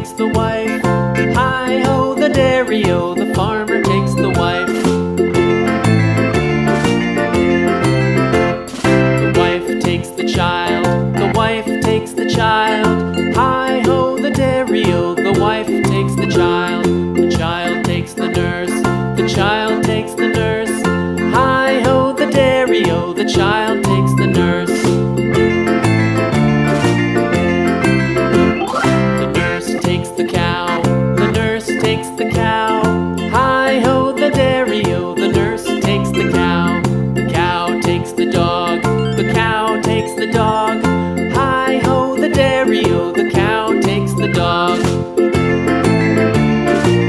takes the wife. Hi-ho, the dairy-o, the farmer takes the wife. The wife takes the child, the wife takes the child. Hi-ho, the dairy-o, the wife takes the child. The child takes the nurse, the child takes the nurse. Hi-ho, the dairy-o, the child takes the nurse. The nurse takes the cat.